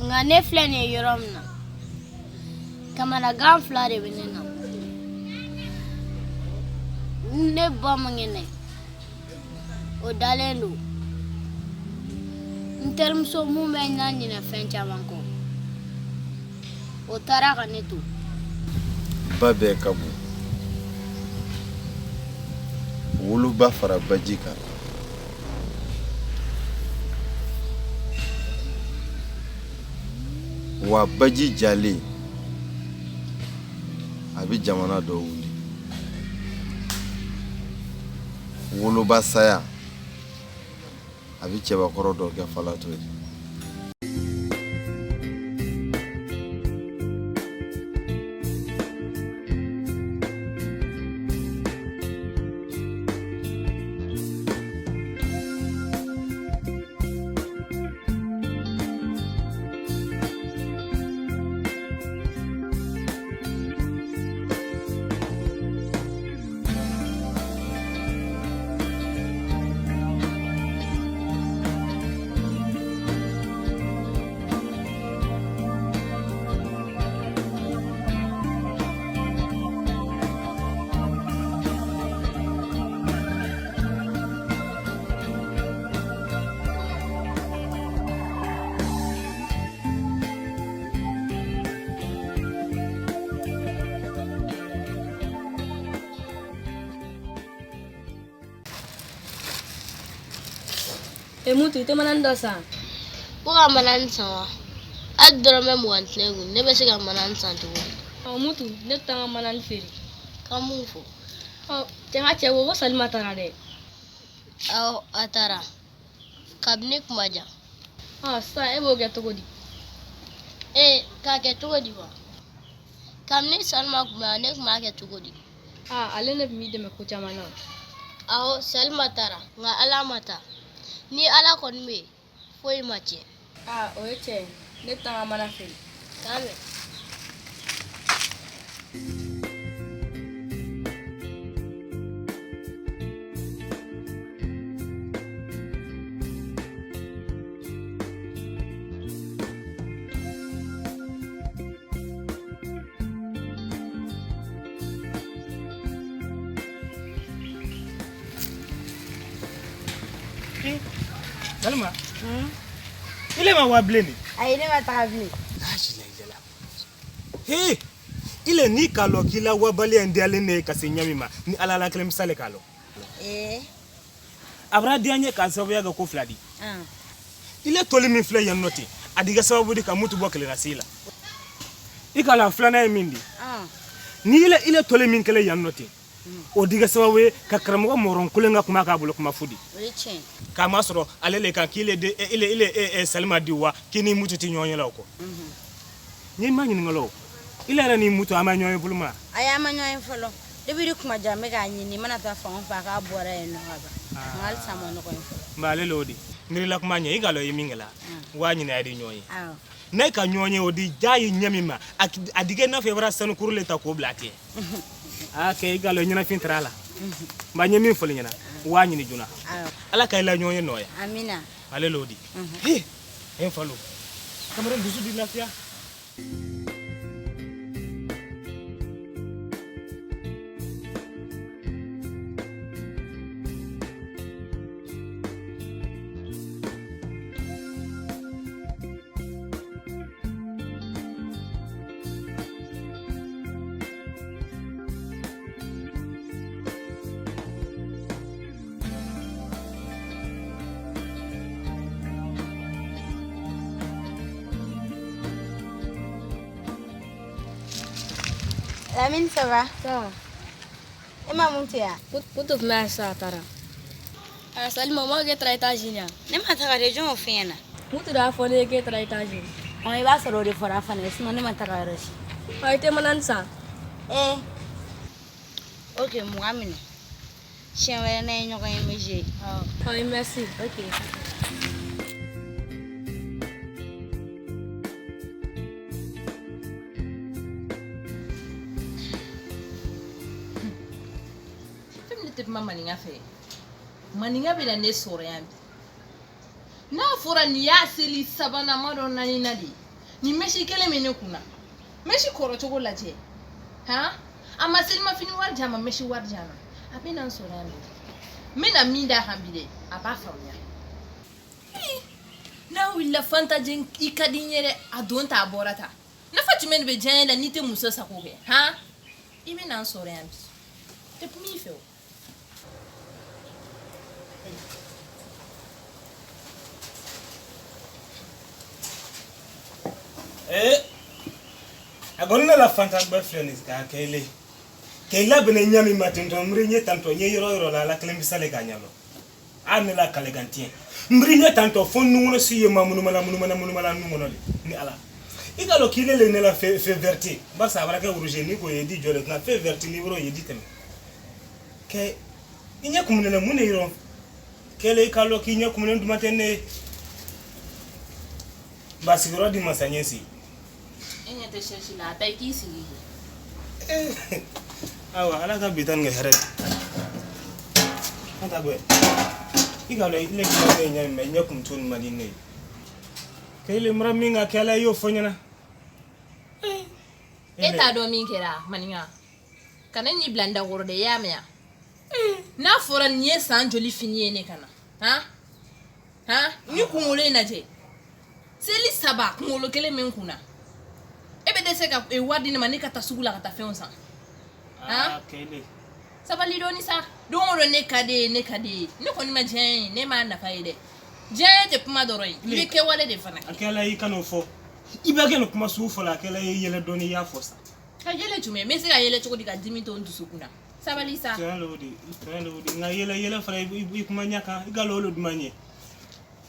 nga ne filɛ nin ye yɔrɔ min na kamanagan 2 de bɛ ne na ne ba ma ŋɛnɛ o dalen don n terimuso mun bɛ ɲa ɲinɛ fɛn caman kɔ o taara ka ne to ba bɛɛ ka bon woloba fara baji kan wa baji jalen a bɛ jamana dɔ wuli woloba saya a bɛ cɛbakɔrɔ dɔ kɛ falatɔ ye Mutu ite manan dɔ san ko ka manan san wa hali dɔrɔmɛ 20 tile kun ne bɛ se ka manan san cogo mutu ne bɛ taa n ka manan feere ka mun fɔ cɛ n ka cɛ ko Salima taara dɛ awɔ a taara kabini kuma jan sisan e b'o kɛ cogo di k'a kɛ cogo di wa kabini Salima kun bɛ yan ne kun b'a kɛ cogo di ale ne tun b'i dɛmɛ ko caman na awɔ Salima taara nka Ala ma taa ni Ala kɔni bɛ yen foyi ma tiɲɛ o ye tiɲɛ ye ne bɛ taa n ka mana feere k'a mɛn Salima ile ma wa bleni ayi ne ma taga bilen ile ni kalo kila wa bale ndiale ne ka se nyami ma ni ala la kele misale kalo abra dianye ka sababu ya ga ko fladi ile toli min fle yan noti adiga sababu di ka mutu bokle rasila ikala flana mindi ni ile toli min kele yan noti o diga sababu ka karamo moron kulenga kuma ka bulu kuma fudi kama soro alele ka kile de ile Salima diwa kini mutu ti nyonyo la ko ni ma nyi ngalo ile ra ni mutu ama nyonyo buluma aya ma nyonyo folo de bi kuma jame ga nyi ni mana ta fa ka bora eno haba ngal samo no ko mbale lodi ngiri la kuma nyi igalo yimingela wa nyi na adi nyonyo ne ka nyonyo odi jayi nyamima adige na febra sanu kurule ta ko blate ke igalo nyina fintrala ba nyemi folo nyina wa nyi ni juna ala kay la nyonyo noya amina ale lodi en falo kamara dusu di lafiya Lamine, ça va? Ça va. Et ma montia? Putu kuma sa tara. Salima mo ke tra étage nya. Ne ma taga région o fena. Putu da fo ne ke tra étage. On y va se le fora fana, sinon ne ma taga rechi. Ite manan sa. OK, moi mine. Chien wele na nyoka yemeje. Merci. OK. Maninga fe maninga bila ne soro yambi n'a fɔra nin y'a seli sabanan ma dɔ naani na de nin mesi kelen min ne kunna mesi kɔrɔ cogo lajɛ han a ma selimafini wari di a ma mesi wari di a ma a bɛ na n sɔrɔ yan de n bɛ na min d'a kan bi dɛ a b'a faamuya n'a wulila fantaji i ka di n ye dɛ a don ta a bɔra ta nafa jumɛn de bɛ diɲɛ la n'i tɛ muso sago kɛ han i bɛ na n sɔrɔ yan bi tɛ kuma i fɛ o. agonna la fanta ba flenis ka kele kela bene nyami matinto mrinye tanto nye yoro la klembi sale ka nyalo ane la kale gantien mrinye tanto fonu ngono siye mamunu mala numono ni ala igalo kilele ne la fe verti ba sa bara ka uruje ni ko yedi jole na fe verti ni bro yedi teme ke inya kumune mune yoro kele ikalo kinya kumune dumatene ba sigoro di masanyesi enya te cherche la tay ki sigi awa ala ka bitan nga heret anta gwe igalo ile ki nya me nyakum tun madine kele mraminga kala yo fonyana eta do min kera maninga kana ni blanda goro de yamya na fora ni san joli fini ne kana ha ni kumule na je seli saba kumolo kele min kuna ebe de se ka e wadi ne manika tasugula kata fe onsa kele sabali do ni sa do ngoro ne kade ne ko ni ma jen ne ma na faide jen te puma doroi ibe ke wale de fana akela yi kanu fo ibe ke no kuma su fo la akela yi yele do ni ya fo sa ka yele jume me se ka yele choko diga dimito ndusu kuna sabali sa telo di nga yele fara i kuma nyaka igalo lo dumanye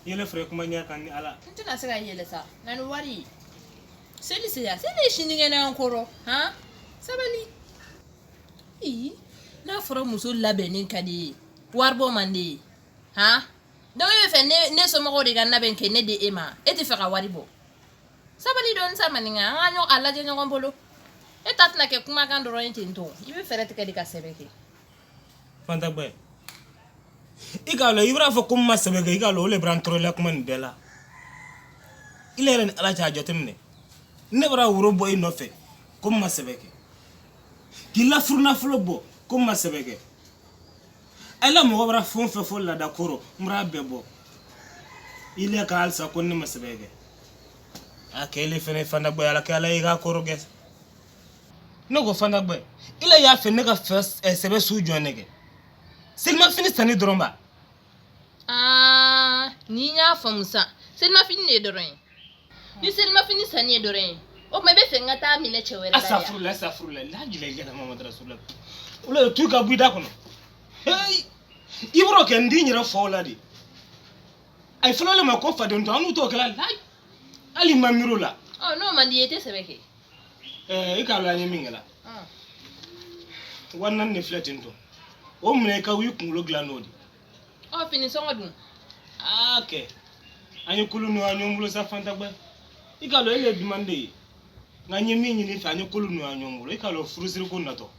yele fara kuma nyaka ni ala ntuna se ka yele sa nanu wari seli shininge na nkoro ha sabali na foro muso labenin kadi warbo mande ha donc e fe ne so mo de ganna ben ke ne de ema e ti fe ka waribo sabali don sa maninga anyo ala je ngon bolo e tatna ke kuma kan do ron tinto ibe fere te kadi ka sebeke fanta boy igalo ibra fo kuma sebeke igalo le brantro la kuma ndela ile ren ala cha jotemne nebra wuro boy no fe kuma sebeke kila furna flobo kuma sebeke ala mo bra fon fe fo la da koro mra bebo ile ka alsa ko ne masebeke akele fene fanda boy ala kala iga koro ges no go fanda boy ile ya fe ne ka first sebe su jonege silma fini sani dromba ni nya famusa silma fini ne doren ni silma fini sani doren o mebe fe ngata mi ne chewere asafurla la jile gena mamad rasulullah ula tu ka buida kono hey ibro ke ndinyira fola di ay flole ma ko fa don to anu to kala lay ali mamirula no mandi yete sebeke ikala ni mingala wannan ne flatin to o mne ka wi kunlo glanodi fini songo dun okay anyu kulunu anyu mbulo sa fanta gba ikalo ele demande nganye minyi ni fa anyu kulunu anyu mbulo ikalo furusiri ko nato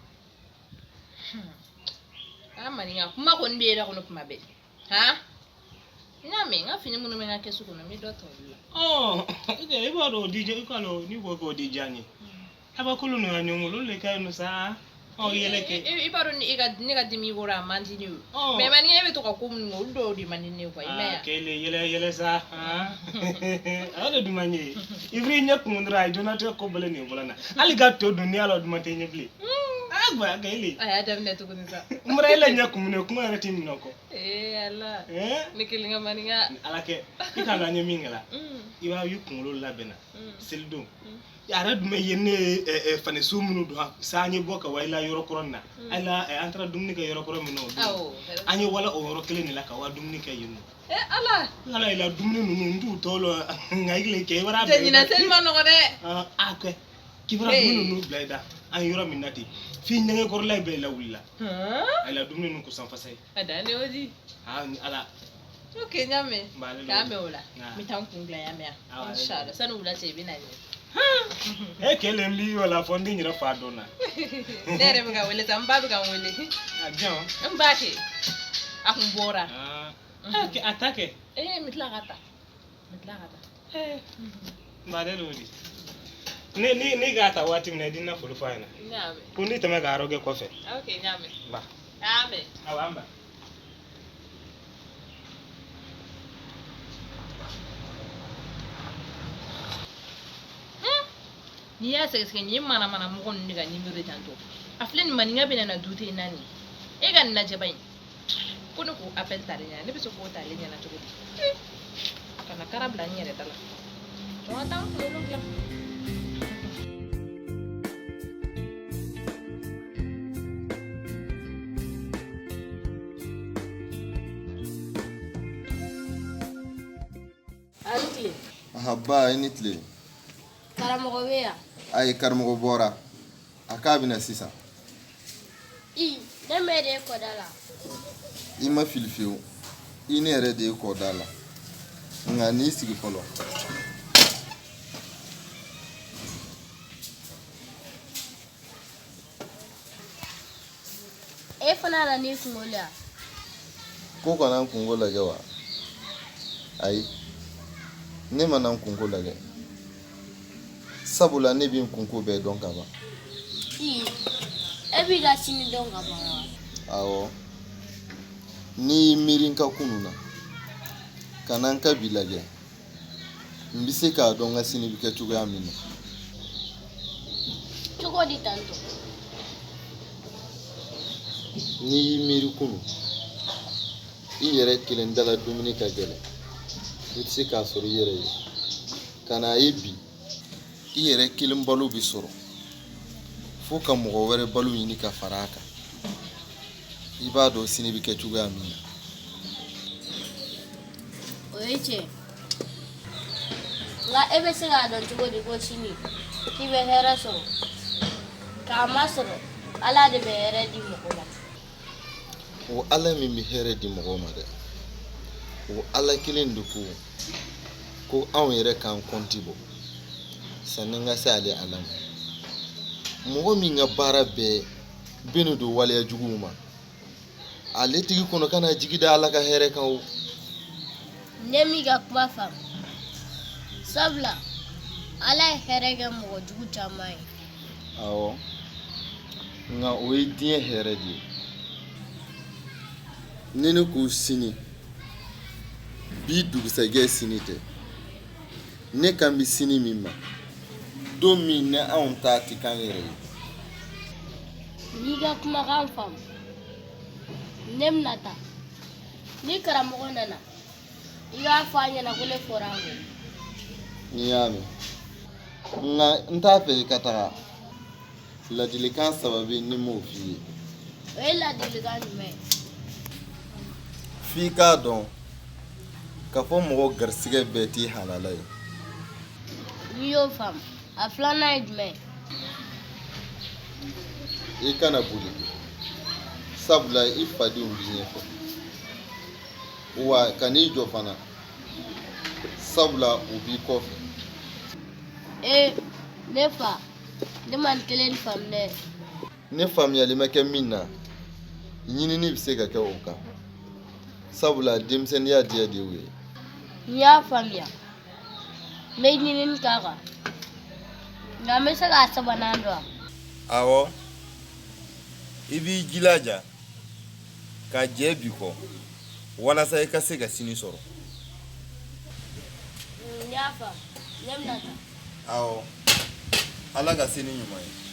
maninga kuma ko ndera kono kuma be ha nyame nga fini muno menga kesu kono mi doto la ibo do DJ ikalo ni go DJ ani aba kulunu anyu mbulo le kay no sa yele ke ibaro ni ga dimi gora manjini me mani ebe to ko mun do di manini ko ime kele yele sa ala du manye ivri nyak mun ray do na te ko bele ni bolana ali ga to do ni ala du mate nyebli agba kele aya dem ne to ko ni sa mura ile nyak mun ko ma rati min ko ala nikili nga mani nga ala ke ikala nyemingala iwa yukun lo labena seldo yara dum yenne fane sumunu do sañi boka wayla yoro koronna ala entra dum ni ka yoro koron no do ani wala o yoro kele ni la ka wa dum ni ka yinu ala ila dum ni nunu ndu tolo ngayle ke wara be ni na selma no ko de akwe kibra dum nunu blaida an yoro minati fi nge kor lay be lawilla ala dum ni nunu ko sanfasay ada ne oji ala okay nyame kame ola mitankungla yame inshallah sanu ula chebi na ni kele mli wala fondi nyira fadona dere mga wele tamba ga wele ajon mbake akumbora atake mitla gata Mbade lodi. Ni gata wati mna dinna fulu fayna. Nyame. Kundi teme ga roge kofe. Okay, nyame. Ba. Nyame. Awamba. Ni ya sɛgɛsɛgɛ ni mana mɔgɔ ninnu de ka nimero de tantɔ a filɛ nin maninka bɛ na du ten naani e ka nin lajɛ ba in ko ne ko appel tare ɲɛna ne bɛ se k'o tale ɲɛna cogo di a kana kara bila n yɛrɛ da la jɔn ka taa n kunkolo dilan. Ani tile. Ba ni tile. Karamɔgɔ bɛ yan. Ayi karamɔgɔ bɔra. A k'a bɛna sisan. Ne mɛ de kɔda la. I ma fili fiyewu. I ne yɛrɛ de ye kɔda la. Nka n'i sigi fɔlɔ. E fana nana n'i kunkolo yan. Ko kana n kungo lajɛ wa? Ayi. Ne ma na n kungo lajɛ. Sabula ne b'i kunko bɛɛ dɔn ka ban. E b'i ka sini dɔn ka ban wa? Awɔ. N'i miiri n ka kunu na ka na n ka bi lajɛ n bɛ se k'a dɔn n ka sini bɛ kɛ cogoya min na. Cogo di tantɔ? N'i y'i miiri kunu i yɛrɛ kelen dala dumuni ka gɛlɛn i tɛ se k'a sɔrɔ i yɛrɛ ye ka n'a ye bi i yɛrɛ kelen balo bɛ sɔrɔ fo ka mɔgɔ wɛrɛ balo ɲini ka fara a kan i b'a dɔn sini bɛ kɛ cogoya min na. O ye tiɲɛ. Nka e bɛ se k'a dɔn cogo di ko sini k'i bɛ hɛrɛ sɔrɔ k'a masɔrɔ Ala de bɛ hɛrɛ di mɔgɔ ma. O Ala min bɛ hɛrɛ di mɔgɔw ma dɛ o Ala kelen de ko anw yɛrɛ k'an kɔnti bɔ sanni n ka se ale Ala ma. Mɔgɔ min ka baara bɛɛ bɛnnen don waleya juguw ma ale tigi kɔnɔ ka na jigi da Ala ka hɛrɛ kan o. Ne m'i ka kuma faamu. Sabula Ala ye hɛrɛ kɛ mɔgɔ jugu caman ye. Awɔ nka o ye diɲɛ hɛrɛ de ye. Ni ne ko sini bi dugusɛjɛ sini tɛ ne kan bɛ sini min ma don min ne anw ta tɛ k'an yɛrɛ ye. N'i ka kumakan faamu ne bɛna taa ni karamɔgɔ nana i k'a fɔ a ɲɛna ko ne fɔra a kɔ. N'i y'a mɛn nka n t'a fɛ i ka taga ladilikan saba bɛ ne m'o f'i ye. O ye ladilikan jumɛn ye? F'i k'a dɔn k'a fɔ mɔgɔ garisɛgɛ bɛɛ t'i halala ye. N'i y'o faamu a filanan ye jumɛn ye? I kana boli sabula i fadenw b'i ɲɛfɛ wa kan'i jɔ fana sabula u b'i kɔfɛ. Ne fa ne ma nin kelen faamu dɛ. Ne faamuyali ma kɛ min na ɲinini bɛ se ka kɛ o kan sabula denmisɛnniya diya de y'o ye. N y'a faamuya n bɛ ɲinini k'a kan nka n bɛ se k'a sabanan dɔn. Awɔ i b'i jilaja ka jɛ bi kɔ walasa i ka se ka sini sɔrɔ. N y'a faamu ne bɛna taa. Awɔ Ala ka sini ɲuman ye.